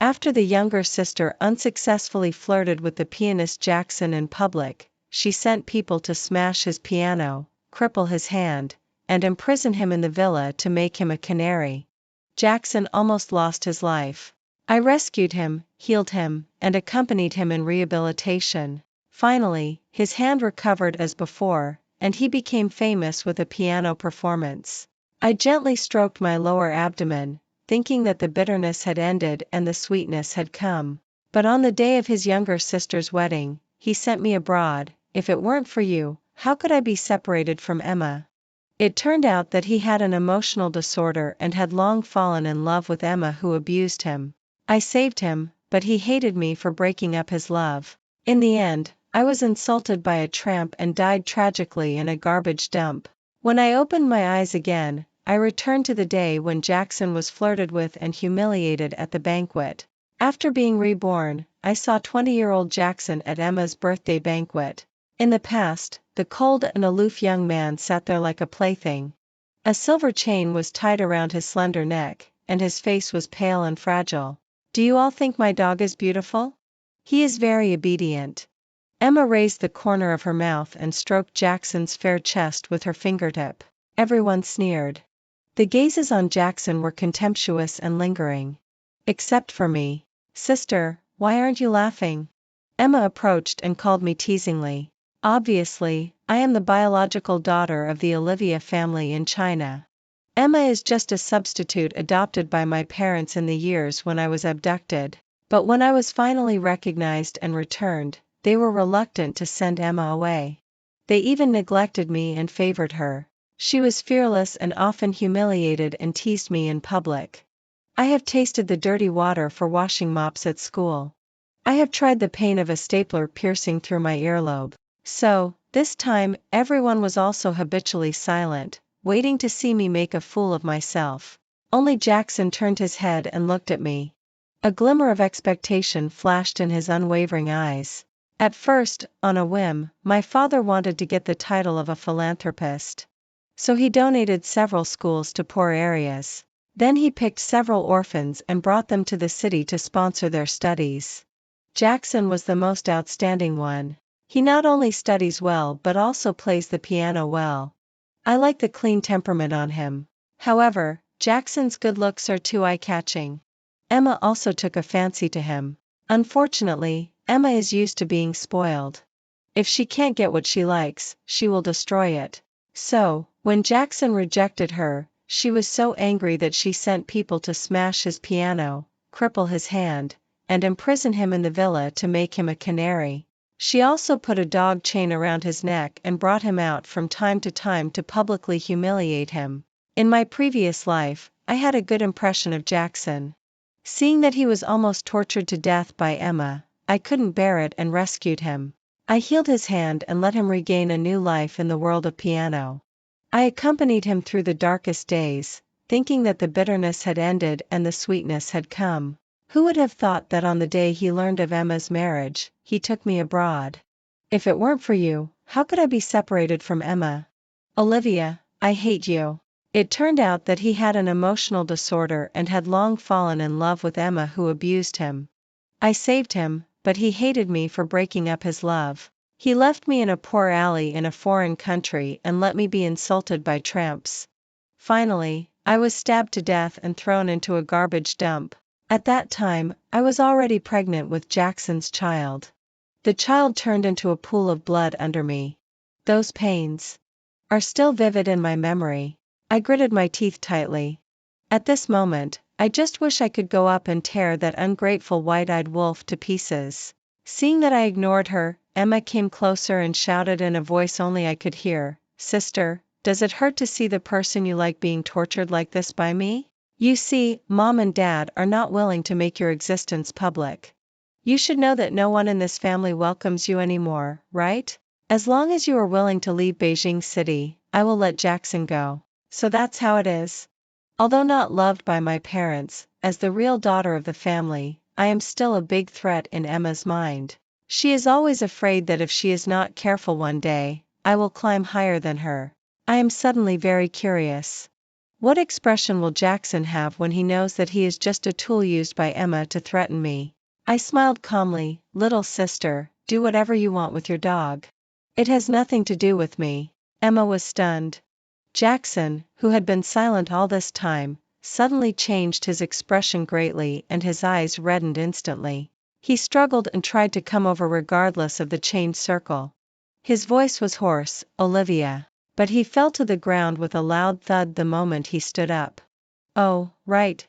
After the younger sister unsuccessfully flirted with the pianist Jaxon in public, she sent people to smash his piano, cripple his hand, and imprison him in the villa to make him a canary. Jaxon almost lost his life. I rescued him, healed him, and accompanied him in rehabilitation. Finally, his hand recovered as before, and he became famous with a piano performance. I gently stroked my lower abdomen, thinking that the bitterness had ended and the sweetness had come. But on the day of his younger sister's wedding, he sent me abroad. If it weren't for you, how could I be separated from Emma? It turned out that he had an emotional disorder and had long fallen in love with Emma, who abused him. I saved him, but he hated me for breaking up his love. In the end, I was insulted by a tramp and died tragically in a garbage dump. When I opened my eyes again, I returned to the day when Jaxon was flirted with and humiliated at the banquet. After being reborn, I saw 20-year-old Jaxon at Emma's birthday banquet. In the past, the cold and aloof young man sat there like a plaything. A silver chain was tied around his slender neck, and his face was pale and fragile. Do you all think my dog is beautiful? He is very obedient. Emma raised the corner of her mouth and stroked Jackson's fair chest with her fingertip. Everyone sneered. The gazes on Jaxon were contemptuous and lingering. Except for me. Sister, why aren't you laughing? Emma approached and called me teasingly. Obviously, I am the biological daughter of the Olivia family in China. Emma is just a substitute adopted by my parents in the years when I was abducted. But when I was finally recognized and returned, they were reluctant to send Emma away. They even neglected me and favored her. She was fearless and often humiliated and teased me in public. I have tasted the dirty water for washing mops at school. I have tried the pain of a stapler piercing through my earlobe. So, this time, everyone was also habitually silent, waiting to see me make a fool of myself. Only Jaxon turned his head and looked at me. A glimmer of expectation flashed in his unwavering eyes. At first, on a whim, my father wanted to get the title of a philanthropist. So he donated several schools to poor areas. Then he picked several orphans and brought them to the city to sponsor their studies. Jaxon was the most outstanding one. He not only studies well but also plays the piano well. I like the clean temperament on him. However, Jaxon's good looks are too eye-catching. Emma also took a fancy to him. Unfortunately, Emma is used to being spoiled. If she can't get what she likes, she will destroy it. So, when Jaxon rejected her, she was so angry that she sent people to smash his piano, cripple his hand, and imprison him in the villa to make him a canary. She also put a dog chain around his neck and brought him out from time to publicly humiliate him. In my previous life, I had a good impression of Jaxon. Seeing that he was almost tortured to death by Emma, I couldn't bear it and rescued him. I healed his hand and let him regain a new life in the world of piano. I accompanied him through the darkest days, thinking that the bitterness had ended and the sweetness had come. Who would have thought that on the day he learned of Emma's marriage, he took me abroad? If it weren't for you, how could I be separated from Emma? Olivia, I hate you. It turned out that he had an emotional disorder and had long fallen in love with Emma, who abused him. I saved him, but he hated me for breaking up his love. He left me in a poor alley in a foreign country and let me be insulted by tramps. Finally, I was stabbed to death and thrown into a garbage dump. At that time, I was already pregnant with Jaxon's child. The child turned into a pool of blood under me. Those pains are still vivid in my memory. I gritted my teeth tightly. At this moment, I just wish I could go up and tear that ungrateful white-eyed wolf to pieces. Seeing that I ignored her, Emma came closer and shouted in a voice only I could hear, "Sister, does it hurt to see the person you like being tortured like this by me? You see, Mom and Dad are not willing to make your existence public. You should know that no one in this family welcomes you anymore, right? As long as you are willing to leave Beijing City, I will let Jaxon go. So that's how it is." Although not loved by my parents, as the real daughter of the family, I am still a big threat in Emma's mind. She is always afraid that if she is not careful one day, I will climb higher than her. I am suddenly very curious. What expression will Jaxon have when he knows that he is just a tool used by Emma to threaten me? I smiled calmly. Little sister, do whatever you want with your dog. It has nothing to do with me. Emma was stunned. Jaxon, who had been silent all this time, suddenly changed his expression greatly and his eyes reddened instantly. He struggled and tried to come over regardless of the chained circle. His voice was hoarse, Olivia. But he fell to the ground with a loud thud the moment he stood up. Oh, right.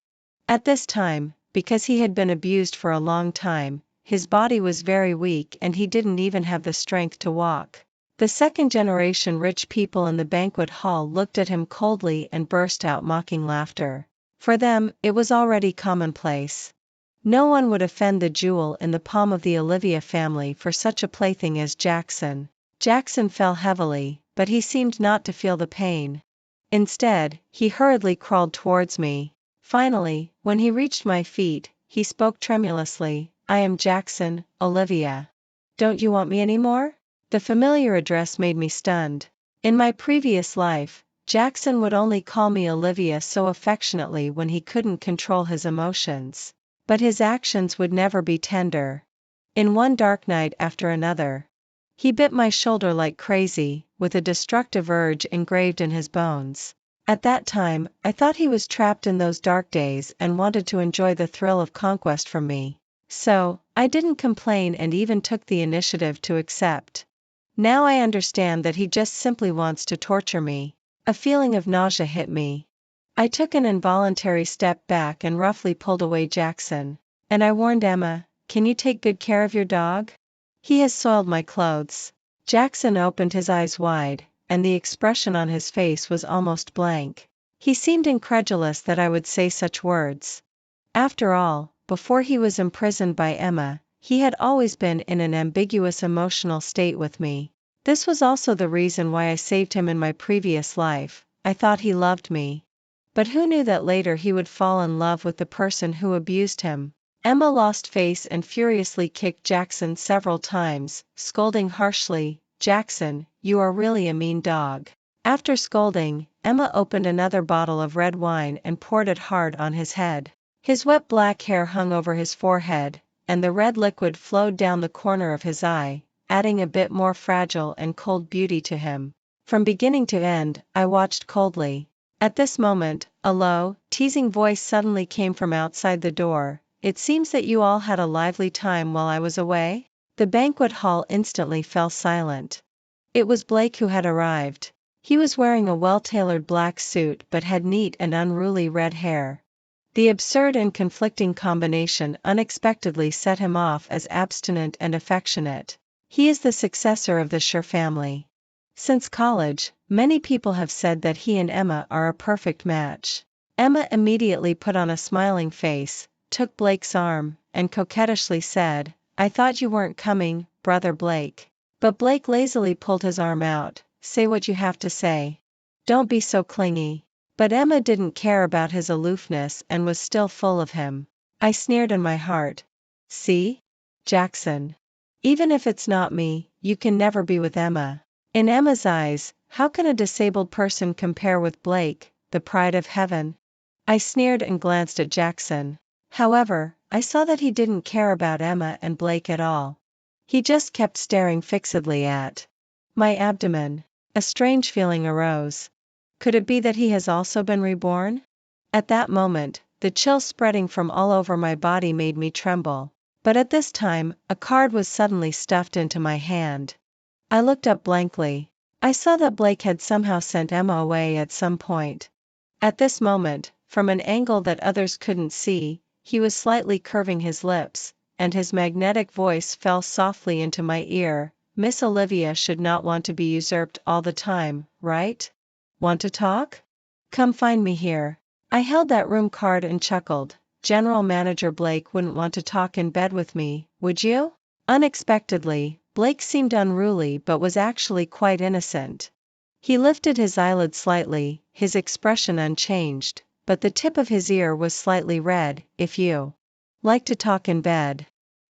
At this time, because he had been abused for a long time, his body was very weak and he didn't even have the strength to walk. The second-generation rich people in the banquet hall looked at him coldly and burst out mocking laughter. For them, it was already commonplace. No one would offend the jewel in the palm of the Olivia family for such a plaything as Jaxon. Jaxon fell heavily, but he seemed not to feel the pain. Instead, he hurriedly crawled towards me. Finally, when he reached my feet, he spoke tremulously, I am Jaxon, Olivia. Don't you want me anymore? The familiar address made me stunned. In my previous life, Jaxon would only call me Olivia so affectionately when he couldn't control his emotions. But his actions would never be tender. In one dark night after another, he bit my shoulder like crazy, with a destructive urge engraved in his bones. At that time, I thought he was trapped in those dark days and wanted to enjoy the thrill of conquest from me. So, I didn't complain and even took the initiative to accept. Now I understand that he just simply wants to torture me. A feeling of nausea hit me. I took an involuntary step back and roughly pulled away Jaxon. And I warned Emma, can you take good care of your dog? He has soiled my clothes. Jaxon opened his eyes wide, and the expression on his face was almost blank. He seemed incredulous that I would say such words. After all, before he was imprisoned by Emma, he had always been in an ambiguous emotional state with me. This was also the reason why I saved him in my previous life. I thought he loved me. But who knew that later he would fall in love with the person who abused him? Emma lost face and furiously kicked Jaxon several times, scolding harshly, Jaxon, you are really a mean dog. After scolding, Emma opened another bottle of red wine and poured it hard on his head. His wet black hair hung over his forehead, and the red liquid flowed down the corner of his eye, adding a bit more fragile and cold beauty to him. From beginning to end, I watched coldly. At this moment, a low, teasing voice suddenly came from outside the door. It seems that you all had a lively time while I was away? The banquet hall instantly fell silent. It was Blake who had arrived. He was wearing a well-tailored black suit but had neat and unruly red hair. The absurd and conflicting combination unexpectedly set him off as abstinent and affectionate. He is the successor of the Sher family. Since college, many people have said that he and Emma are a perfect match. Emma immediately put on a smiling face, took Blake's arm, and coquettishly said, I thought you weren't coming, brother Blake. But Blake lazily pulled his arm out, say what you have to say. Don't be so clingy. But Emma didn't care about his aloofness and was still full of him. I sneered in my heart. See? Jaxon. Even if it's not me, you can never be with Emma. In Emma's eyes, how can a disabled person compare with Blake, the pride of heaven? I sneered and glanced at Jaxon. However, I saw that he didn't care about Emma and Blake at all. He just kept staring fixedly at my abdomen. A strange feeling arose. Could it be that he has also been reborn? At that moment, the chill spreading from all over my body made me tremble. But at this time, a card was suddenly stuffed into my hand. I looked up blankly. I saw that Blake had somehow sent Emma away at some point. At this moment, from an angle that others couldn't see, he was slightly curving his lips, and his magnetic voice fell softly into my ear. Miss Olivia should not want to be usurped all the time, right? Want to talk? Come find me here. I held that room card and chuckled. General Manager Blake wouldn't want to talk in bed with me, would you? Unexpectedly, Blake seemed unruly but was actually quite innocent. He lifted his eyelid slightly, his expression unchanged, but the tip of his ear was slightly red. If you like to talk in bed,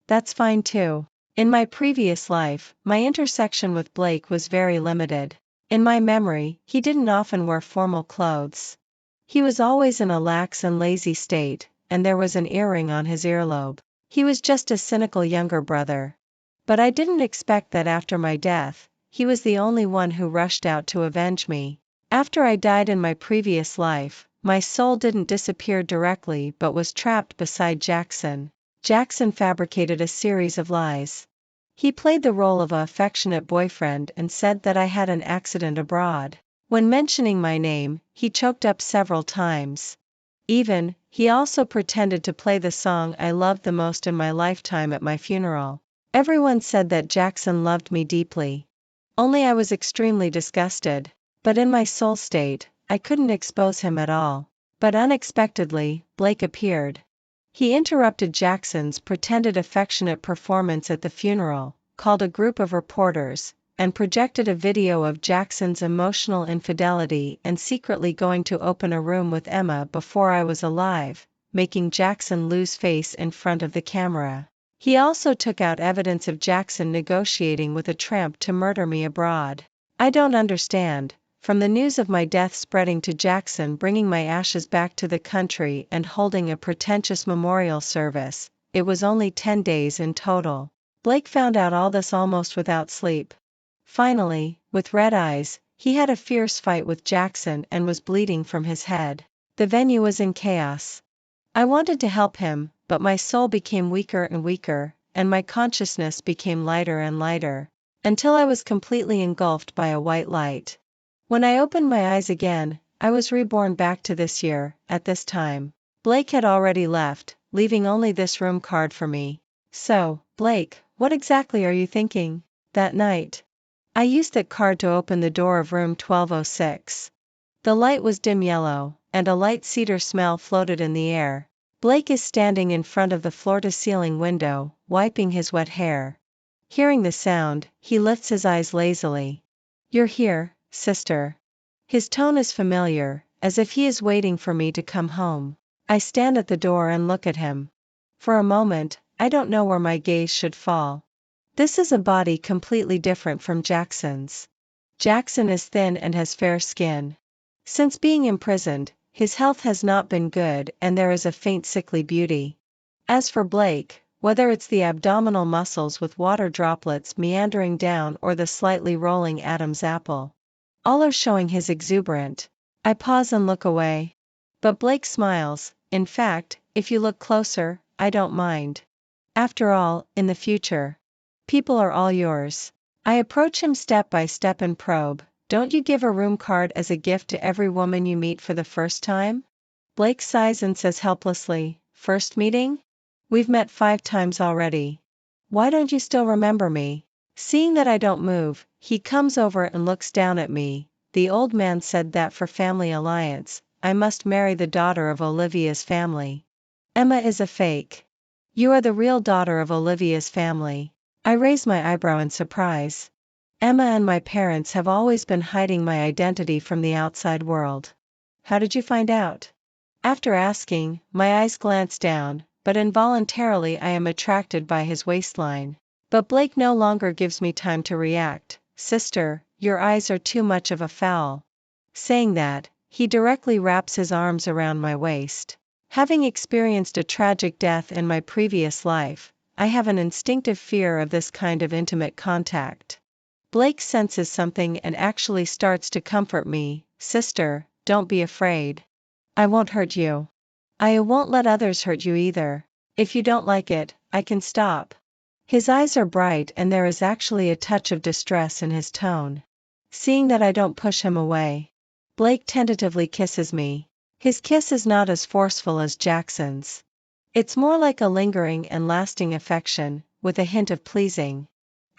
that's fine too. In my previous life, my intersection with Blake was very limited. In my memory, he didn't often wear formal clothes. He was always in a lax and lazy state, and there was an earring on his earlobe. He was just a cynical younger brother. But I didn't expect that after my death, he was the only one who rushed out to avenge me. After I died in my previous life, my soul didn't disappear directly but was trapped beside Jaxon. Jaxon fabricated a series of lies. He played the role of an affectionate boyfriend and said that I had an accident abroad. When mentioning my name, he choked up several times. He also pretended to play the song I loved the most in my lifetime at my funeral. Everyone said that Jaxon loved me deeply. Only I was extremely disgusted. But in my soul state, I couldn't expose him at all. But unexpectedly, Blake appeared. He interrupted Jaxon's pretended affectionate performance at the funeral, called a group of reporters, and projected a video of Jaxon's emotional infidelity and secretly going to open a room with Emma before I was alive, making Jaxon lose face in front of the camera. He also took out evidence of Jaxon negotiating with a tramp to murder me abroad. I don't understand. From the news of my death spreading to Jaxon bringing my ashes back to the country and holding a pretentious memorial service, it was only 10 days in total. Blake found out all this almost without sleep. Finally, with red eyes, he had a fierce fight with Jaxon and was bleeding from his head. The venue was in chaos. I wanted to help him, but my soul became weaker and weaker, and my consciousness became lighter and lighter, until I was completely engulfed by a white light. When I opened my eyes again, I was reborn back to this year, at this time. Blake had already left, leaving only this room card for me. So, Blake, what exactly are you thinking? That night, I used that card to open the door of room 1206. The light was dim yellow, and a light cedar smell floated in the air. Blake is standing in front of the floor-to-ceiling window, wiping his wet hair. Hearing the sound, he lifts his eyes lazily. You're here, sister. His tone is familiar, as if he is waiting for me to come home. I stand at the door and look at him. For a moment, I don't know where my gaze should fall. This is a body completely different from Jaxon's. Jaxon is thin and has fair skin. Since being imprisoned, his health has not been good and there is a faint sickly beauty. As for Blake, whether it's the abdominal muscles with water droplets meandering down or the slightly rolling Adam's apple, all are showing his exuberant. I pause and look away. But Blake smiles. In fact, if you look closer, I don't mind. After all, in the future, people are all yours. I approach him step by step and probe. Don't you give a room card as a gift to every woman you meet for the first time? Blake sighs and says helplessly, first meeting? We've met 5 times already. Why don't you still remember me? Seeing that I don't move, he comes over and looks down at me. The old man said that for family alliance, I must marry the daughter of Olivia's family. Emma is a fake. You are the real daughter of Olivia's family. I raise my eyebrow in surprise. Emma and my parents have always been hiding my identity from the outside world. How did you find out? After asking, my eyes glance down, but involuntarily I am attracted by his waistline. But Blake no longer gives me time to react. Sister, your eyes are too much of a foul. Saying that, he directly wraps his arms around my waist. Having experienced a tragic death in my previous life, I have an instinctive fear of this kind of intimate contact. Blake senses something and actually starts to comfort me. Sister, don't be afraid. I won't hurt you. I won't let others hurt you either. If you don't like it, I can stop. His eyes are bright and there is actually a touch of distress in his tone. Seeing that I don't push him away, Blake tentatively kisses me. His kiss is not as forceful as Jaxon's. It's more like a lingering and lasting affection, with a hint of pleasing.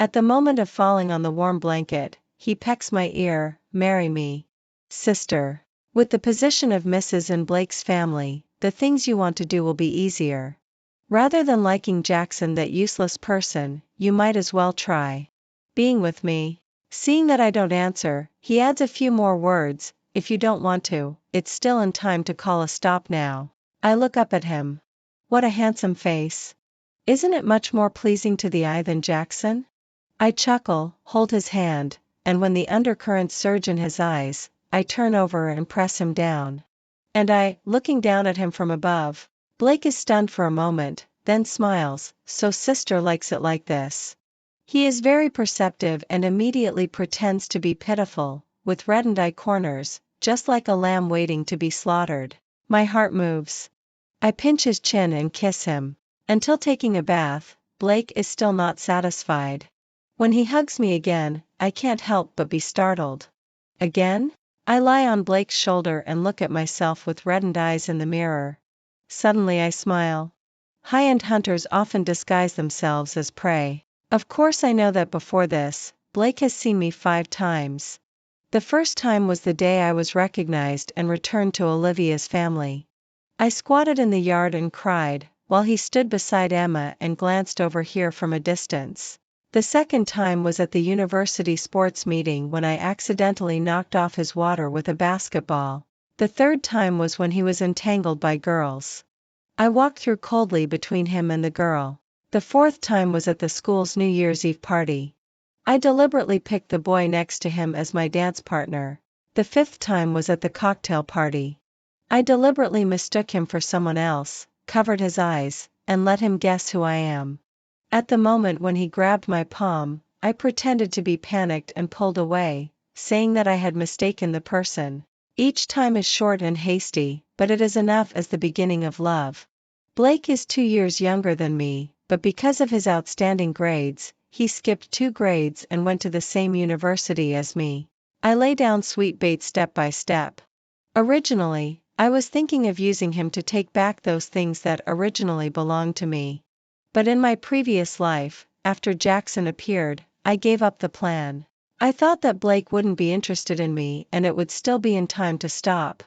At the moment of falling on the warm blanket, he pecks my ear, marry me. Sister. With the position of Mrs. in Blake's family, the things you want to do will be easier. Rather than liking Jaxon, that useless person, you might as well try being with me. Seeing that I don't answer, he adds a few more words. If you don't want to, it's still in time to call a stop now. I look up at him. What a handsome face. Isn't it much more pleasing to the eye than Jaxon? I chuckle, hold his hand, and when the undercurrents surge in his eyes, I turn over and press him down. And I, looking down at him from above. Blake is stunned for a moment, then smiles. So sister likes it like this. He is very perceptive and immediately pretends to be pitiful, with reddened eye corners, just like a lamb waiting to be slaughtered. My heart moves. I pinch his chin and kiss him. Until taking a bath, Blake is still not satisfied. When he hugs me again, I can't help but be startled. Again? I lie on Blake's shoulder and look at myself with reddened eyes in the mirror. Suddenly I smile. High-end hunters often disguise themselves as prey. Of course I know that before this, Blake has seen me 5 times. The first time was the day I was recognized and returned to Olivia's family. I squatted in the yard and cried, while he stood beside Emma and glanced over here from a distance. The second time was at the university sports meeting when I accidentally knocked off his water with a basketball. The third time was when he was entangled by girls. I walked through coldly between him and the girl. The fourth time was at the school's New Year's Eve party. I deliberately picked the boy next to him as my dance partner. The fifth time was at the cocktail party. I deliberately mistook him for someone else, covered his eyes, and let him guess who I am. At the moment when he grabbed my palm, I pretended to be panicked and pulled away, saying that I had mistaken the person. Each time is short and hasty, but it is enough as the beginning of love. Blake is 2 years younger than me, but because of his outstanding grades, he skipped 2 grades and went to the same university as me. I lay down sweet bait step by step. Originally, I was thinking of using him to take back those things that originally belonged to me. But in my previous life, after Jaxon appeared, I gave up the plan. I thought that Blake wouldn't be interested in me and it would still be in time to stop.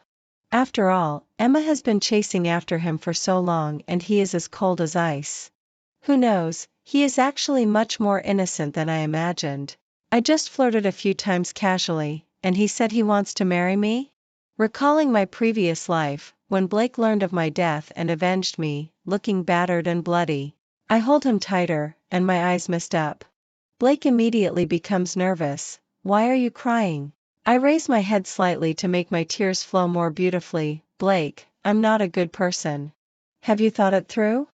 After all, Emma has been chasing after him for so long and he is as cold as ice. Who knows, he is actually much more innocent than I imagined. I just flirted a few times casually, and he said he wants to marry me? Recalling my previous life, when Blake learned of my death and avenged me, looking battered and bloody, I hold him tighter, and my eyes mist up. Blake immediately becomes nervous. Why are you crying? I raise my head slightly to make my tears flow more beautifully. Blake, I'm not a good person. Have you thought it through?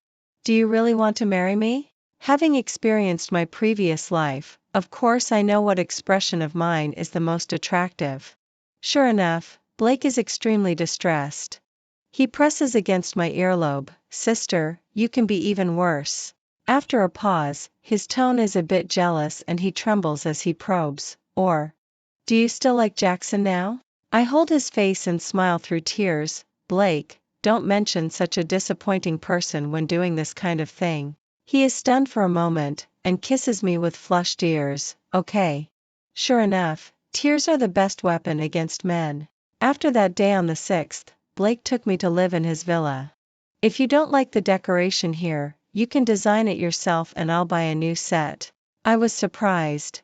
Do you really want to marry me? Having experienced my previous life, of course I know what expression of mine is the most attractive. Sure enough, Blake is extremely distressed. He presses against my earlobe. Sister, you can be even worse. After a pause, his tone is a bit jealous and he trembles as he probes. Or, do you still like Jaxon now? I hold his face and smile through tears. Blake, don't mention such a disappointing person when doing this kind of thing. He is stunned for a moment, and kisses me with flushed ears. Okay. Sure enough, tears are the best weapon against men. After that day on the 6th, Blake took me to live in his villa. If you don't like the decoration here, you can design it yourself and I'll buy a new set. I was surprised.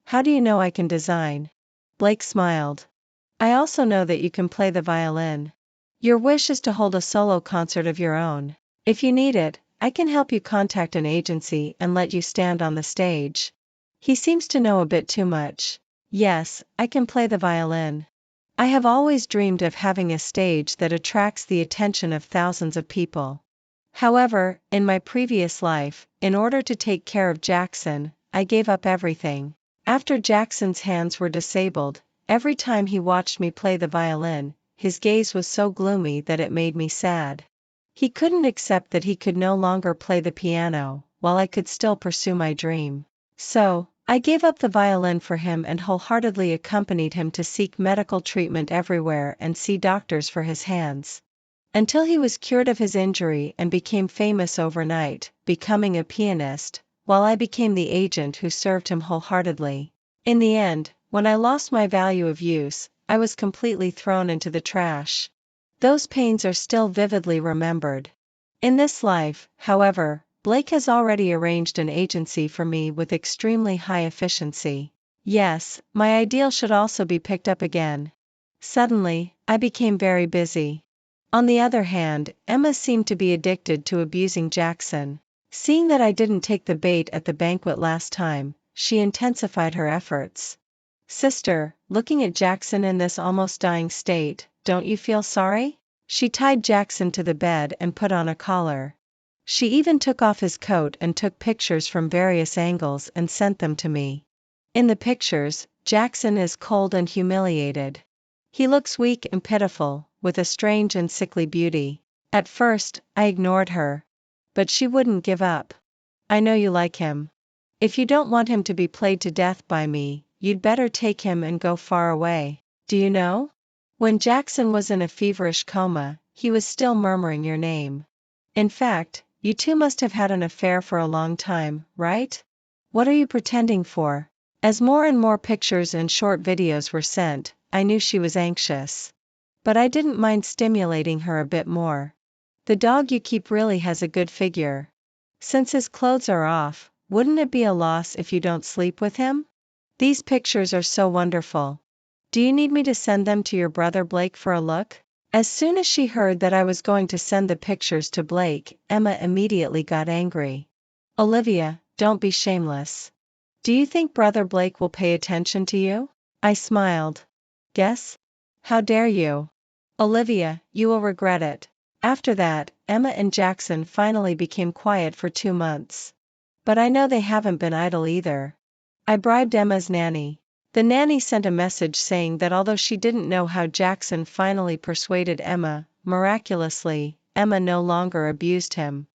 How do you know I can design? Blake smiled. I also know that you can play the violin. Your wish is to hold a solo concert of your own. If you need it, I can help you contact an agency and let you stand on the stage. He seems to know a bit too much. Yes, I can play the violin. I have always dreamed of having a stage that attracts the attention of thousands of people. However, in my previous life, in order to take care of Jaxon, I gave up everything. After Jackson's hands were disabled, every time he watched me play the violin, his gaze was so gloomy that it made me sad. He couldn't accept that he could no longer play the piano, while I could still pursue my dream. So, I gave up the violin for him and wholeheartedly accompanied him to seek medical treatment everywhere and see doctors for his hands. Until he was cured of his injury and became famous overnight, becoming a pianist, while I became the agent who served him wholeheartedly. In the end, when I lost my value of use, I was completely thrown into the trash. Those pains are still vividly remembered. In this life, however, Blake has already arranged an agency for me with extremely high efficiency. Yes, my ideal should also be picked up again. Suddenly, I became very busy. On the other hand, Emma seemed to be addicted to abusing Jaxon. Seeing that I didn't take the bait at the banquet last time, she intensified her efforts. Sister, looking at Jaxon in this almost dying state, don't you feel sorry? She tied Jaxon to the bed and put on a collar. She even took off his coat and took pictures from various angles and sent them to me. In the pictures, Jaxon is cold and humiliated. He looks weak and pitiful, with a strange and sickly beauty. At first, I ignored her. But she wouldn't give up. I know you like him. If you don't want him to be played to death by me, you'd better take him and go far away. Do you know? When Jaxon was in a feverish coma, he was still murmuring your name. In fact, you two must have had an affair for a long time, right? What are you pretending for? As more and more pictures and short videos were sent, I knew she was anxious. But I didn't mind stimulating her a bit more. The dog you keep really has a good figure. Since his clothes are off, wouldn't it be a loss if you don't sleep with him? These pictures are so wonderful. Do you need me to send them to your brother Blake for a look? As soon as she heard that I was going to send the pictures to Blake, Emma immediately got angry. Olivia, don't be shameless. Do you think Brother Blake will pay attention to you? I smiled. Guess? How dare you? Olivia, you will regret it. After that, Emma and Jaxon finally became quiet for 2 months. But I know they haven't been idle either. I bribed Emma's nanny. The nanny sent a message saying that although she didn't know how Jaxon finally persuaded Emma, miraculously, Emma no longer abused him.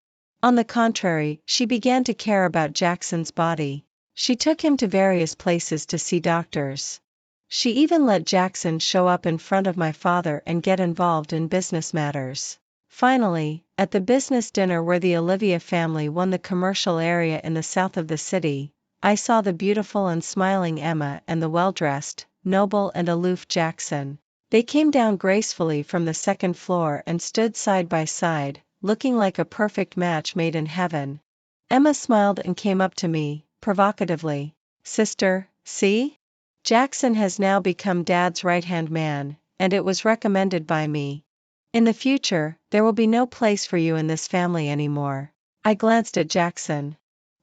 On the contrary, she began to care about Jackson's body. She took him to various places to see doctors. She even let Jaxon show up in front of my father and get involved in business matters. Finally, at the business dinner where the Olivia family won the commercial area in the south of the city, I saw the beautiful and smiling Emma and the well-dressed, noble and aloof Jaxon. They came down gracefully from the 2nd floor and stood side by side, looking like a perfect match made in heaven. Emma smiled and came up to me, provocatively. Sister, see? Jaxon has now become Dad's right-hand man, and it was recommended by me. In the future, there will be no place for you in this family anymore. I glanced at Jaxon.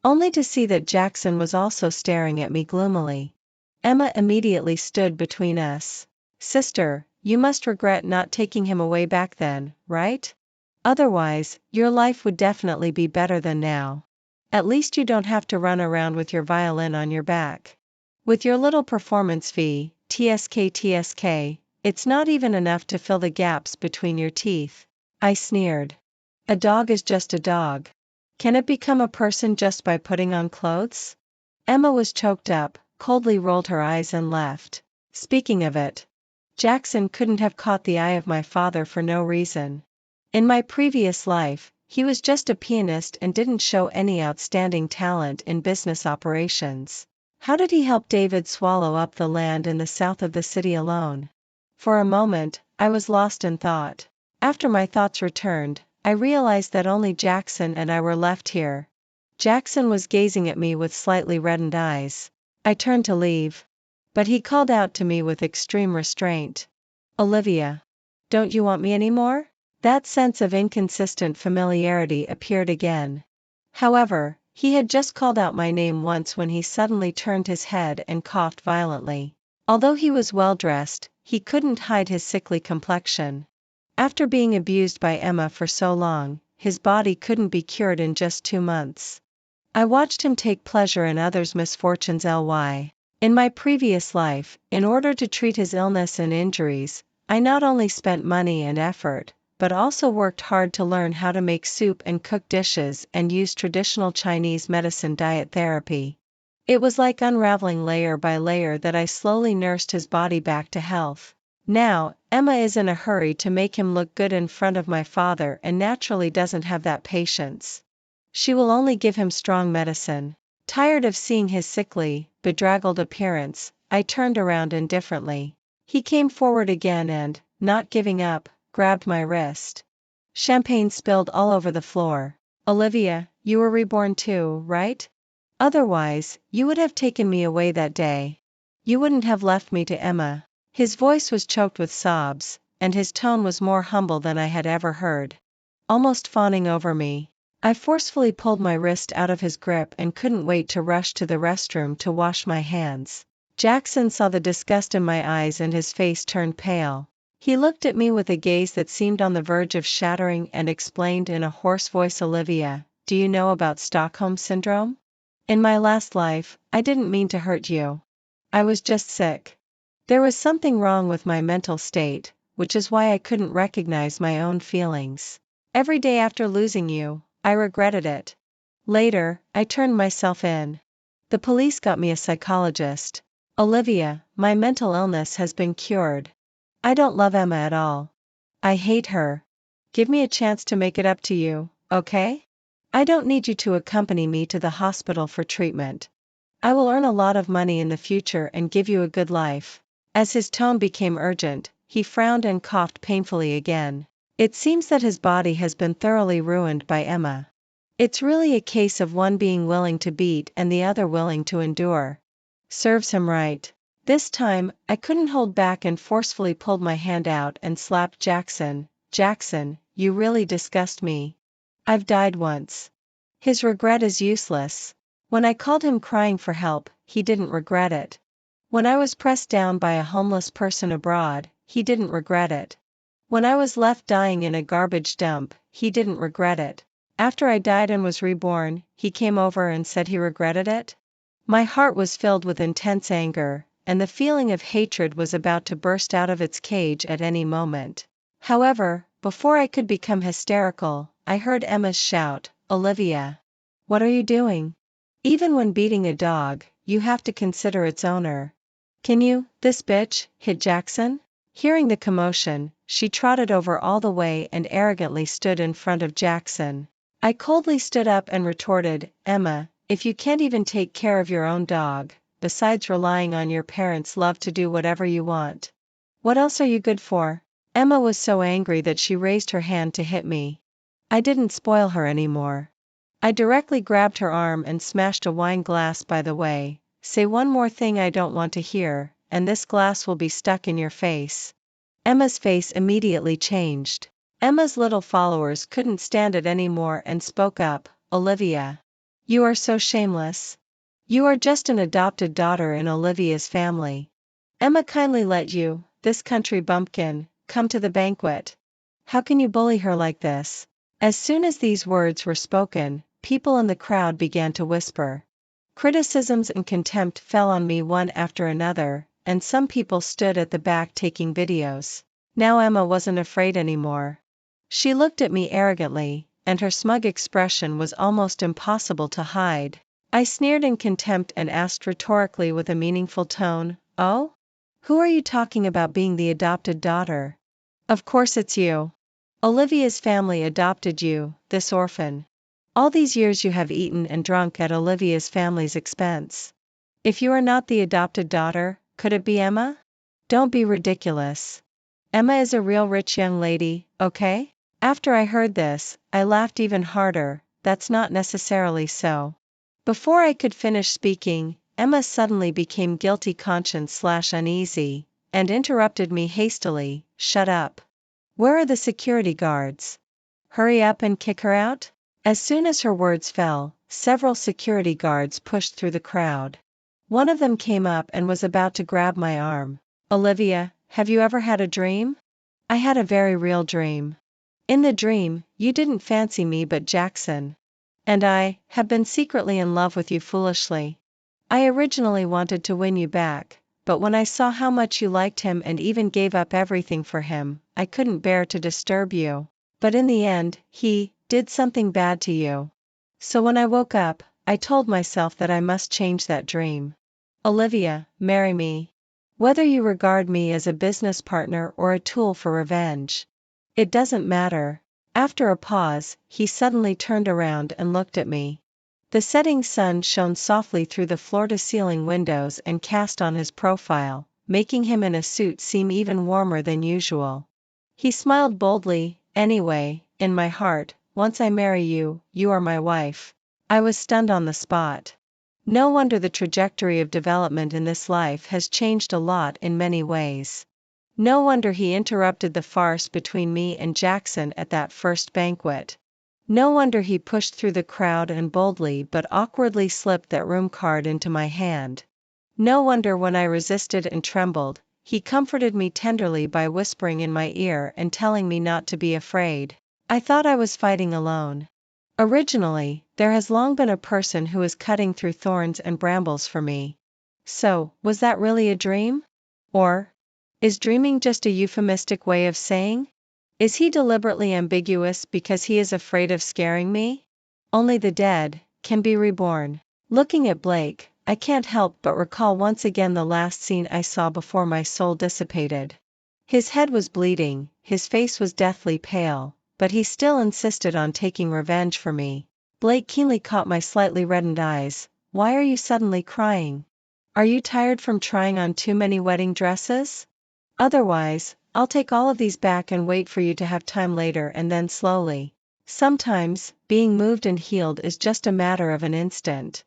Only to see that Jaxon was also staring at me gloomily. Emma immediately stood between us. Sister, you must regret not taking him away back then, right? Otherwise, your life would definitely be better than now. At least you don't have to run around with your violin on your back. With your little performance fee, TSK, it's not even enough to fill the gaps between your teeth. I sneered. A dog is just a dog. Can it become a person just by putting on clothes? Emma was choked up, coldly rolled her eyes and left. Speaking of it, Jaxon couldn't have caught the eye of my father for no reason. In my previous life, he was just a pianist and didn't show any outstanding talent in business operations. How did he help David swallow up the land in the south of the city alone? For a moment, I was lost in thought. After my thoughts returned, I realized that only Jaxon and I were left here. Jaxon was gazing at me with slightly reddened eyes. I turned to leave. But he called out to me with extreme restraint. Olivia. Don't you want me anymore? That sense of inconsistent familiarity appeared again. However, he had just called out my name once when he suddenly turned his head and coughed violently. Although he was well dressed, he couldn't hide his sickly complexion. After being abused by Emma for so long, his body couldn't be cured in just 2 months. I watched him take pleasure in others' misfortunes. In my previous life, in order to treat his illness and injuries, I not only spent money and effort, but also worked hard to learn how to make soup and cook dishes and use traditional Chinese medicine diet therapy. It was like unraveling layer by layer that I slowly nursed his body back to health. Now, Emma is in a hurry to make him look good in front of my father and naturally doesn't have that patience. She will only give him strong medicine. Tired of seeing his sickly, bedraggled appearance, I turned around indifferently. He came forward again and, not giving up, grabbed my wrist. Champagne spilled all over the floor. Olivia, you were reborn too, right? Otherwise, you would have taken me away that day. You wouldn't have left me to Emma. His voice was choked with sobs, and his tone was more humble than I had ever heard. Almost fawning over me. I forcefully pulled my wrist out of his grip and couldn't wait to rush to the restroom to wash my hands. Jaxon saw the disgust in my eyes and his face turned pale. He looked at me with a gaze that seemed on the verge of shattering and explained in a hoarse voice, Olivia, do you know about Stockholm Syndrome? In my last life, I didn't mean to hurt you. I was just sick. There was something wrong with my mental state, which is why I couldn't recognize my own feelings. Every day after losing you, I regretted it. Later, I turned myself in. The police got me a psychologist. Olivia, my mental illness has been cured. I don't love Emma at all. I hate her. Give me a chance to make it up to you, okay? I don't need you to accompany me to the hospital for treatment. I will earn a lot of money in the future and give you a good life. As his tone became urgent, he frowned and coughed painfully again. It seems that his body has been thoroughly ruined by Emma. It's really a case of one being willing to beat and the other willing to endure. Serves him right. This time, I couldn't hold back and forcefully pulled my hand out and slapped Jaxon. Jaxon, you really disgust me. I've died once. His regret is useless. When I called him crying for help, he didn't regret it. When I was pressed down by a homeless person abroad, he didn't regret it. When I was left dying in a garbage dump, he didn't regret it. After I died and was reborn, he came over and said he regretted it? My heart was filled with intense anger, and the feeling of hatred was about to burst out of its cage at any moment. However, before I could become hysterical, I heard Emma's shout, Olivia. What are you doing? Even when beating a dog, you have to consider its owner. Can you, this bitch, hit Jaxon? Hearing the commotion, she trotted over all the way and arrogantly stood in front of Jaxon. I coldly stood up and retorted, Emma, if you can't even take care of your own dog, besides relying on your parents' love to do whatever you want, what else are you good for? Emma was so angry that she raised her hand to hit me. I didn't spoil her anymore. I directly grabbed her arm and smashed a wine glass by the way. Say one more thing I don't want to hear, and this glass will be stuck in your face. Emma's face immediately changed. Emma's little followers couldn't stand it anymore and spoke up, Olivia. You are so shameless. You are just an adopted daughter in Olivia's family. Emma kindly let you, this country bumpkin, come to the banquet. How can you bully her like this? As soon as these words were spoken, people in the crowd began to whisper. Criticisms and contempt fell on me one after another, and some people stood at the back taking videos. Now Emma wasn't afraid anymore. She looked at me arrogantly, and her smug expression was almost impossible to hide. I sneered in contempt and asked rhetorically with a meaningful tone, Oh? Who are you talking about being the adopted daughter? Of course it's you. Olivia's family adopted you, this orphan. All these years you have eaten and drunk at Olivia's family's expense. If you are not the adopted daughter, could it be Emma? Don't be ridiculous. Emma is a real rich young lady, okay? After I heard this, I laughed even harder. That's not necessarily so. Before I could finish speaking, Emma suddenly became guilty conscience/uneasy, and interrupted me hastily, Shut up. Where are the security guards? Hurry up and kick her out? As soon as her words fell, several security guards pushed through the crowd. One of them came up and was about to grab my arm. Olivia, have you ever had a dream? I had a very real dream. In the dream, you didn't fancy me but Jaxon. And I have been secretly in love with you foolishly. I originally wanted to win you back, but when I saw how much you liked him and even gave up everything for him, I couldn't bear to disturb you. But in the end, he did something bad to you. So when I woke up, I told myself that I must change that dream. Olivia, marry me. Whether you regard me as a business partner or a tool for revenge. It doesn't matter. After a pause, he suddenly turned around and looked at me. The setting sun shone softly through the floor-to-ceiling windows and cast on his profile, making him in a suit seem even warmer than usual. He smiled boldly, Anyway, in my heart, once I marry you, you are my wife. I was stunned on the spot. No wonder the trajectory of development in this life has changed a lot in many ways. No wonder he interrupted the farce between me and Jaxon at that first banquet. No wonder he pushed through the crowd and boldly but awkwardly slipped that room card into my hand. No wonder when I resisted and trembled, he comforted me tenderly by whispering in my ear and telling me not to be afraid. I thought I was fighting alone. Originally, there has long been a person who is cutting through thorns and brambles for me. So, was that really a dream? Or is dreaming just a euphemistic way of saying? Is he deliberately ambiguous because he is afraid of scaring me? Only the dead can be reborn. Looking at Blake, I can't help but recall once again the last scene I saw before my soul dissipated. His head was bleeding, his face was deathly pale, but he still insisted on taking revenge for me. Blake keenly caught my slightly reddened eyes. Why are you suddenly crying? Are you tired from trying on too many wedding dresses? Otherwise, I'll take all of these back and wait for you to have time later and then slowly. Sometimes, being moved and healed is just a matter of an instant.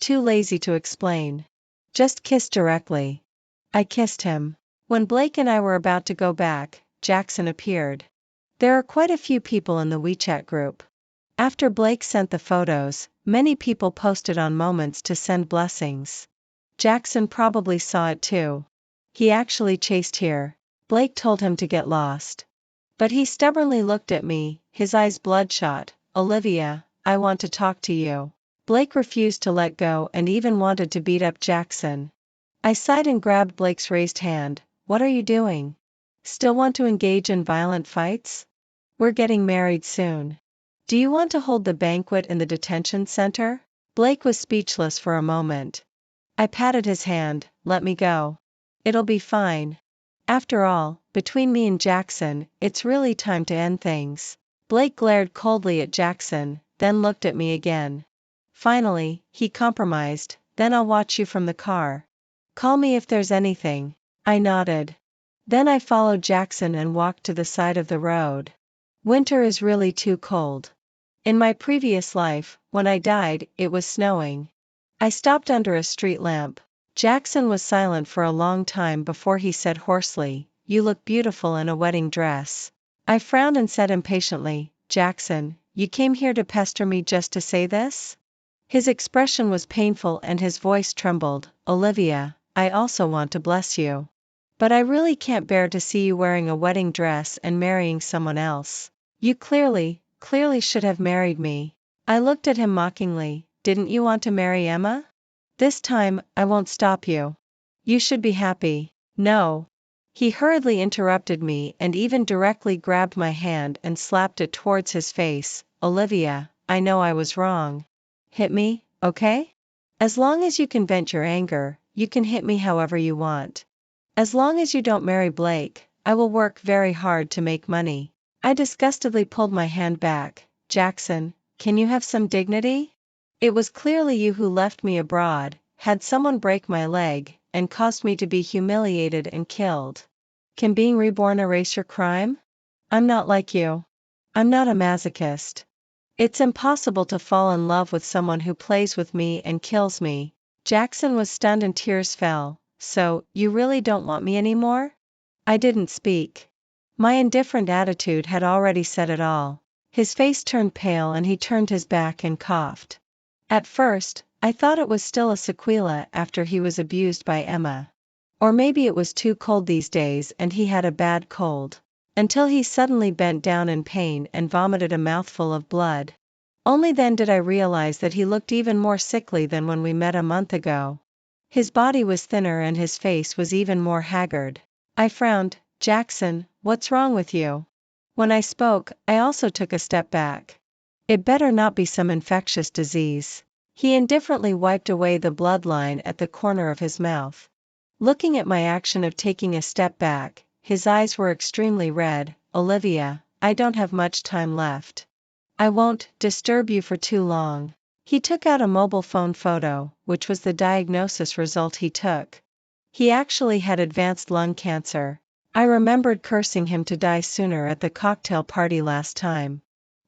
Too lazy to explain. Just kiss directly. I kissed him. When Blake and I were about to go back, Jaxon appeared. There are quite a few people in the WeChat group. After Blake sent the photos, many people posted on Moments to send blessings. Jaxon probably saw it too. He actually chased here. Blake told him to get lost. But he stubbornly looked at me, his eyes bloodshot. Olivia, I want to talk to you. Blake refused to let go and even wanted to beat up Jaxon. I sighed and grabbed Blake's raised hand. What are you doing? Still want to engage in violent fights? We're getting married soon. Do you want to hold the banquet in the detention center? Blake was speechless for a moment. I patted his hand. Let me go. It'll be fine. After all, between me and Jaxon, it's really time to end things. Blake glared coldly at Jaxon, then looked at me again. Finally, he compromised. Then I'll watch you from the car. Call me if there's anything. I nodded. Then I followed Jaxon and walked to the side of the road. Winter is really too cold. In my previous life, when I died, it was snowing. I stopped under a street lamp. Jaxon was silent for a long time before he said hoarsely, "You look beautiful in a wedding dress." I frowned and said impatiently, "Jaxon, you came here to pester me just to say this?" His expression was painful and his voice trembled. "Olivia, I also want to bless you. But I really can't bear to see you wearing a wedding dress and marrying someone else. You clearly should have married me." I looked at him mockingly. "Didn't you want to marry Emma? This time, I won't stop you. You should be happy." "No." He hurriedly interrupted me and even directly grabbed my hand and slapped it towards his face. "Olivia, I know I was wrong. Hit me, okay? As long as you can vent your anger, you can hit me however you want. As long as you don't marry Blake, I will work very hard to make money." I disgustedly pulled my hand back. "Jaxon, can you have some dignity? It was clearly you who left me abroad, had someone break my leg, and caused me to be humiliated and killed. Can being reborn erase your crime? I'm not like you. I'm not a masochist. It's impossible to fall in love with someone who plays with me and kills me." Jaxon was stunned and tears fell. "So, you really don't want me anymore?" I didn't speak. My indifferent attitude had already said it all. His face turned pale and he turned his back and coughed. At first, I thought it was still a sequela after he was abused by Emma. Or maybe it was too cold these days and he had a bad cold. Until he suddenly bent down in pain and vomited a mouthful of blood. Only then did I realize that he looked even more sickly than when we met a month ago. His body was thinner and his face was even more haggard. I frowned. "Jaxon, what's wrong with you?" When I spoke, I also took a step back. "It better not be some infectious disease." He indifferently wiped away the bloodline at the corner of his mouth. Looking at my action of taking a step back, his eyes were extremely red. "Olivia, I don't have much time left. I won't disturb you for too long." He took out a mobile phone photo, which was the diagnosis result he took. He actually had advanced lung cancer. I remembered cursing him to die sooner at the cocktail party last time.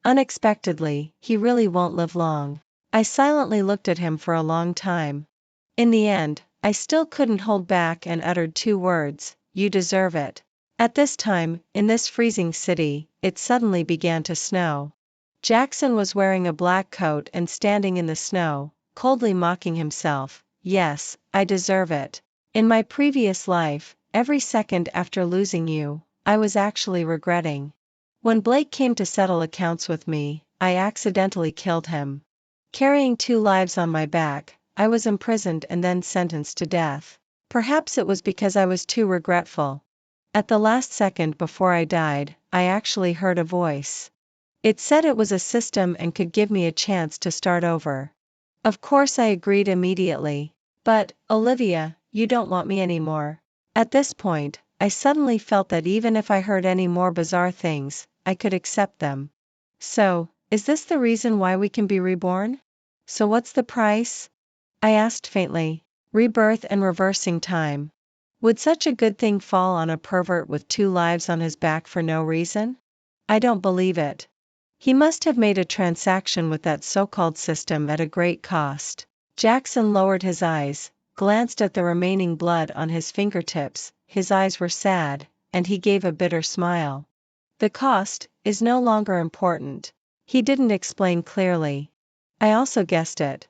Unexpectedly, he really won't live long. I silently looked at him for a long time. In the end, I still couldn't hold back and uttered 2 words, "You deserve it." At this time, in this freezing city, it suddenly began to snow. Jaxon was wearing a black coat and standing in the snow, coldly mocking himself. "Yes, I deserve it. In my previous life, every second after losing you, I was actually regretting. When Blake came to settle accounts with me, I accidentally killed him. Carrying 2 lives on my back, I was imprisoned and then sentenced to death. Perhaps it was because I was too regretful. At the last second before I died, I actually heard a voice. It said it was a system and could give me a chance to start over. Of course I agreed immediately. But, Olivia, you don't want me anymore. At this point, I suddenly felt that even if I heard any more bizarre things, I could accept them. So, is this the reason why we can be reborn? So what's the price? I asked faintly. Rebirth and reversing time. Would such a good thing fall on a pervert with 2 lives on his back for no reason? I don't believe it. He must have made a transaction with that so-called system at a great cost. Jaxon lowered his eyes, glanced at the remaining blood on his fingertips, his eyes were sad, and he gave a bitter smile. The cost is no longer important. He didn't explain clearly. I also guessed it.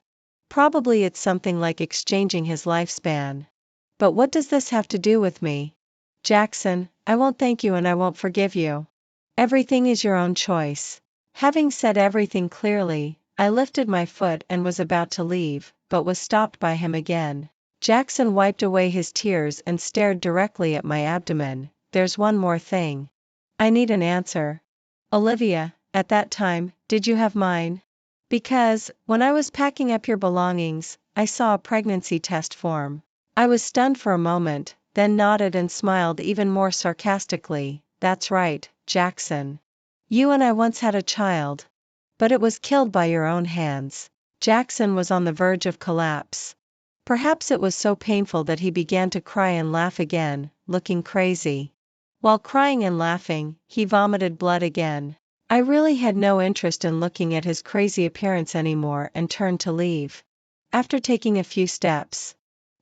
Probably it's something like exchanging his lifespan. But what does this have to do with me? Jaxon, I won't thank you and I won't forgive you. Everything is your own choice. Having said everything clearly, I lifted my foot and was about to leave, but was stopped by him again. Jaxon wiped away his tears and stared directly at my abdomen. There's one more thing. I need an answer. Olivia, at that time, did you have mine? Because, when I was packing up your belongings, I saw a pregnancy test form. I was stunned for a moment, then nodded and smiled even more sarcastically. That's right, Jaxon. You and I once had a child. But it was killed by your own hands. Jaxon was on the verge of collapse. Perhaps it was so painful that he began to cry and laugh again, looking crazy. While crying and laughing, he vomited blood again. I really had no interest in looking at his crazy appearance anymore and turned to leave. After taking a few steps,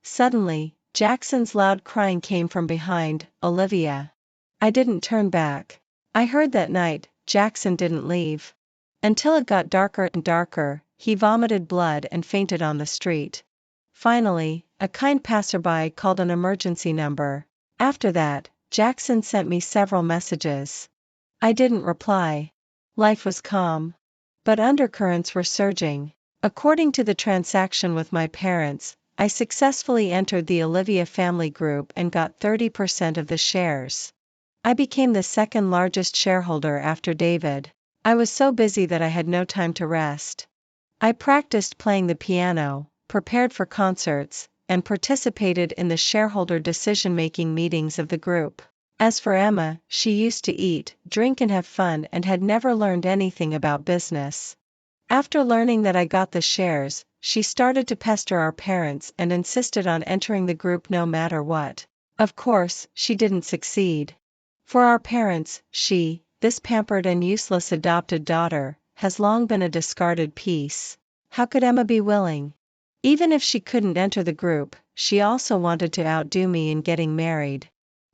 suddenly, Jackson's loud crying came from behind. Olivia. I didn't turn back. I heard that night, Jaxon didn't leave. Until it got darker and darker, he vomited blood and fainted on the street. Finally, a kind passerby called an emergency number. After that, Jaxon sent me several messages. I didn't reply. Life was calm. But undercurrents were surging. According to the transaction with my parents, I successfully entered the Olivia family group and got 30% of the shares. I became the second largest shareholder after David. I was so busy that I had no time to rest. I practiced playing the piano, prepared for concerts, and participated in the shareholder decision-making meetings of the group. As for Emma, she used to eat, drink and have fun and had never learned anything about business. After learning that I got the shares, she started to pester our parents and insisted on entering the group no matter what. Of course, she didn't succeed. For our parents, this pampered and useless adopted daughter, has long been a discarded piece. How could Emma be willing? Even if she couldn't enter the group, she also wanted to outdo me in getting married.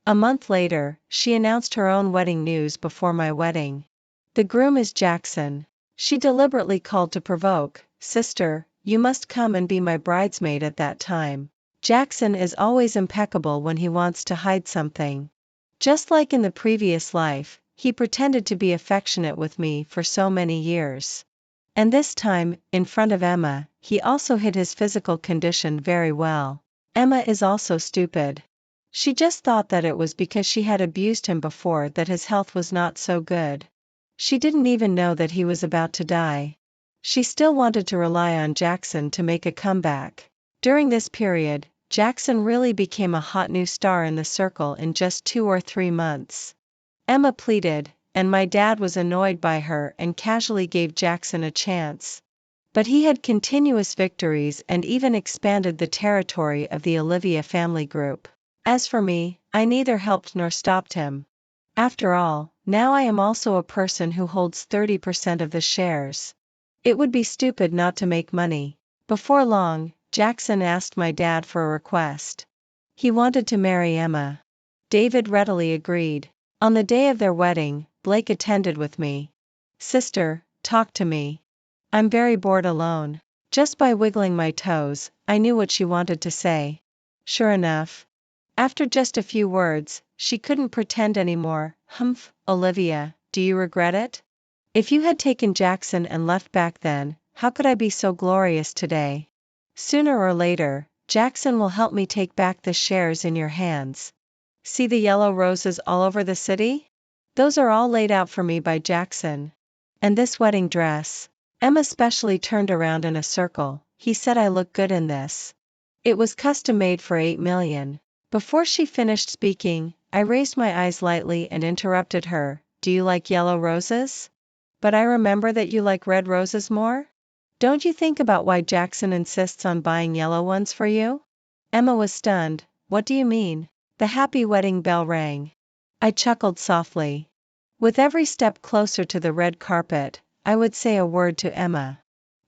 A month later, she announced her own wedding news before my wedding. The groom is Jaxon. She deliberately called to provoke, Sister, you must come and be my bridesmaid at that time. Jaxon is always impeccable when he wants to hide something. Just like in the previous life, he pretended to be affectionate with me for so many years. And this time, in front of Emma, he also hid his physical condition very well. Emma is also stupid. She just thought that it was because she had abused him before that his health was not so good. She didn't even know that he was about to die. She still wanted to rely on Jaxon to make a comeback. During this period, Jaxon really became a hot new star in the circle in just 2 or 3 months. Emma pleaded, and my dad was annoyed by her and casually gave Jaxon a chance. But he had continuous victories and even expanded the territory of the Olivia family group. As for me, I neither helped nor stopped him. After all, now I am also a person who holds 30% of the shares. It would be stupid not to make money. Before long, Jaxon asked my dad for a request. He wanted to marry Emma. David readily agreed. On the day of their wedding, Blake attended with me. Sister, talk to me. I'm very bored alone. Just by wiggling my toes, I knew what she wanted to say. Sure enough. After just a few words, she couldn't pretend anymore. Humph, Olivia, do you regret it? If you had taken Jaxon and left back then, how could I be so glorious today? Sooner or later, Jaxon will help me take back the shares in your hands. See the yellow roses all over the city? Those are all laid out for me by Jaxon. And this wedding dress. Emma specially turned around in a circle. He said I look good in this. It was custom made for 8 million. Before she finished speaking, I raised my eyes lightly and interrupted her. Do you like yellow roses? But I remember that you like red roses more? Don't you think about why Jaxon insists on buying yellow ones for you? Emma was stunned. What do you mean? The happy wedding bell rang. I chuckled softly. With every step closer to the red carpet, I would say a word to Emma.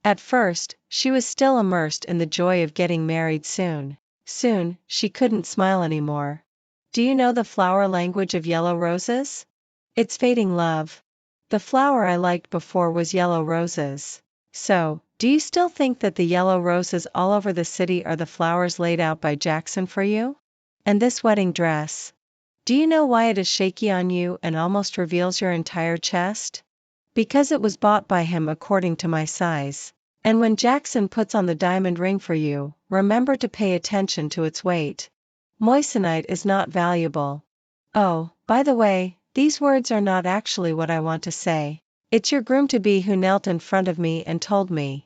At first, she was still immersed in the joy of getting married soon. Soon, she couldn't smile anymore. Do you know the flower language of yellow roses? It's fading love. The flower I liked before was yellow roses. So, do you still think that the yellow roses all over the city are the flowers laid out by Jaxon for you? And this wedding dress. Do you know why it is shaky on you and almost reveals your entire chest? Because it was bought by him according to my size. And when Jaxon puts on the diamond ring for you, remember to pay attention to its weight. Moissanite is not valuable. Oh, by the way, these words are not actually what I want to say. It's your groom-to-be who knelt in front of me and told me.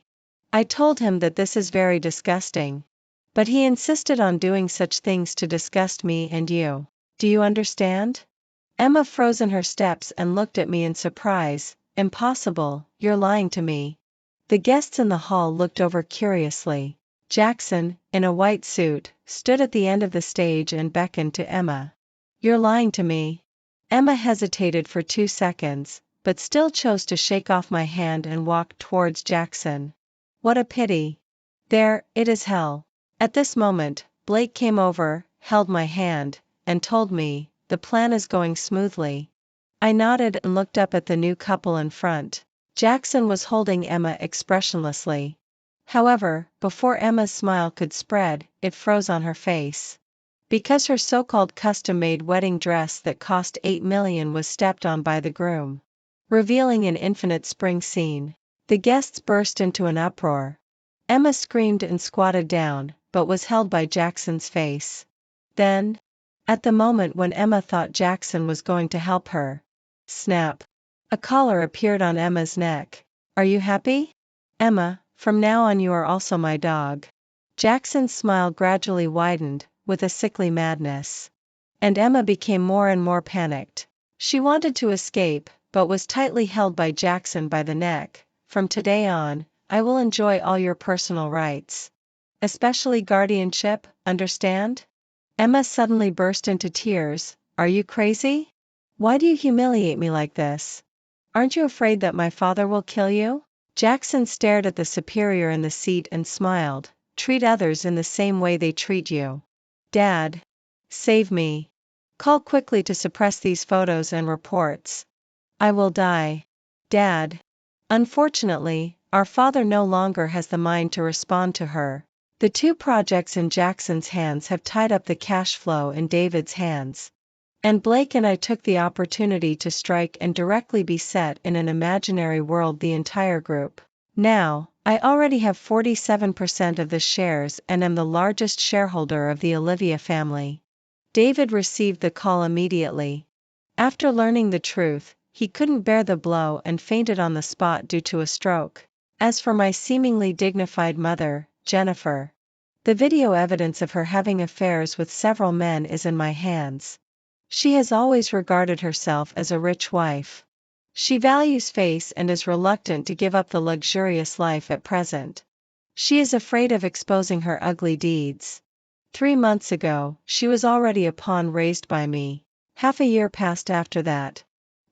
I told him that this is very disgusting. But he insisted on doing such things to disgust me and you. Do you understand? Emma froze in her steps and looked at me in surprise. Impossible, you're lying to me. The guests in the hall looked over curiously. Jaxon, in a white suit, stood at the end of the stage and beckoned to Emma. You're lying to me. Emma hesitated for 2 seconds, but still chose to shake off my hand and walk towards Jaxon. What a pity. There, it is hell. At this moment, Blake came over, held my hand, and told me, the plan is going smoothly. I nodded and looked up at the new couple in front. Jaxon was holding Emma expressionlessly. However, before Emma's smile could spread, it froze on her face. Because her so-called custom-made wedding dress that cost 8 million was stepped on by the groom, revealing an infinite spring scene. The guests burst into an uproar. Emma screamed and squatted down, but was held by Jackson's face. Then, at the moment when Emma thought Jaxon was going to help her, snap! A collar appeared on Emma's neck. Are you happy? Emma, from now on you are also my dog. Jackson's smile gradually widened, with a sickly madness. And Emma became more and more panicked. She wanted to escape, but was tightly held by Jaxon by the neck. From today on, I will enjoy all your personal rights. Especially guardianship, understand? Emma suddenly burst into tears. Are you crazy? Why do you humiliate me like this? Aren't you afraid that my father will kill you? Jaxon stared at the superior in the seat and smiled. Treat others in the same way they treat you. Dad. Save me. Call quickly to suppress these photos and reports. I will die. Dad. Unfortunately, our father no longer has the mind to respond to her. The 2 projects in Jackson's hands have tied up the cash flow in David's hands. And Blake and I took the opportunity to strike and directly beset in an imaginary world the entire group. Now, I already have 47% of the shares and am the largest shareholder of the Olivia family. David received the call immediately. After learning the truth, he couldn't bear the blow and fainted on the spot due to a stroke. As for my seemingly dignified mother, Jennifer, the video evidence of her having affairs with several men is in my hands. She has always regarded herself as a rich wife. She values face and is reluctant to give up the luxurious life at present. She is afraid of exposing her ugly deeds. 3 months ago, she was already a pawn raised by me. Half a year passed after that.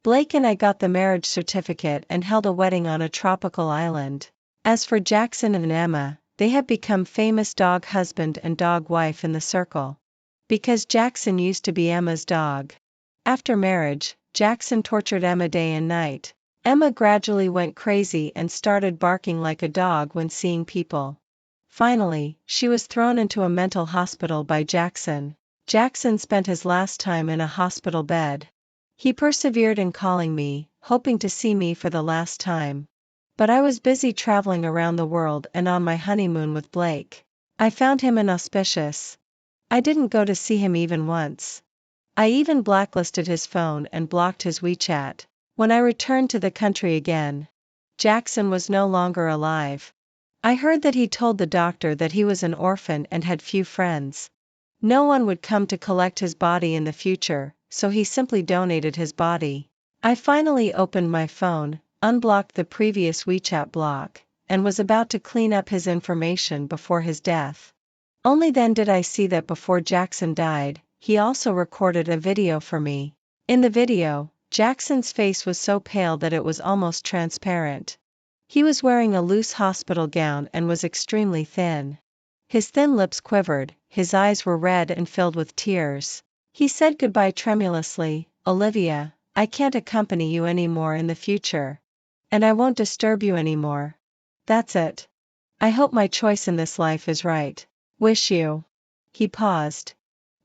Blake and I got the marriage certificate and held a wedding on a tropical island. As for Jaxon and Emma, they have become famous dog husband and dog wife in the circle. Because Jaxon used to be Emma's dog. After marriage, Jaxon tortured Emma day and night. Emma gradually went crazy and started barking like a dog when seeing people. Finally, she was thrown into a mental hospital by Jaxon. Jaxon spent his last time in a hospital bed. He persevered in calling me, hoping to see me for the last time. But I was busy traveling around the world and on my honeymoon with Blake. I found him inauspicious. I didn't go to see him even once. I even blacklisted his phone and blocked his WeChat. When I returned to the country again, Jaxon was no longer alive. I heard that he told the doctor that he was an orphan and had few friends. No one would come to collect his body in the future, so he simply donated his body. I finally opened my phone, unblocked the previous WeChat block, and was about to clean up his information before his death. Only then did I see that before Jaxon died, he also recorded a video for me. In the video, Jaxon's face was so pale that it was almost transparent. He was wearing a loose hospital gown and was extremely thin. His thin lips quivered, his eyes were red and filled with tears. He said goodbye tremulously, "Olivia, I can't accompany you anymore in the future. And I won't disturb you anymore. That's it. I hope my choice in this life is right. Wish you." He paused.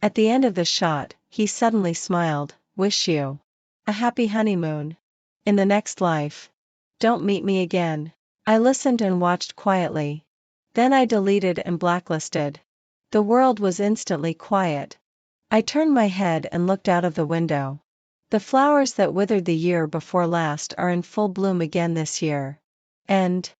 At the end of the shot, he suddenly smiled, "Wish you a happy honeymoon. In the next life. Don't meet me again." I listened and watched quietly. Then I deleted and blacklisted. The world was instantly quiet. I turned my head and looked out of the window. The flowers that withered the year before last are in full bloom again this year. End.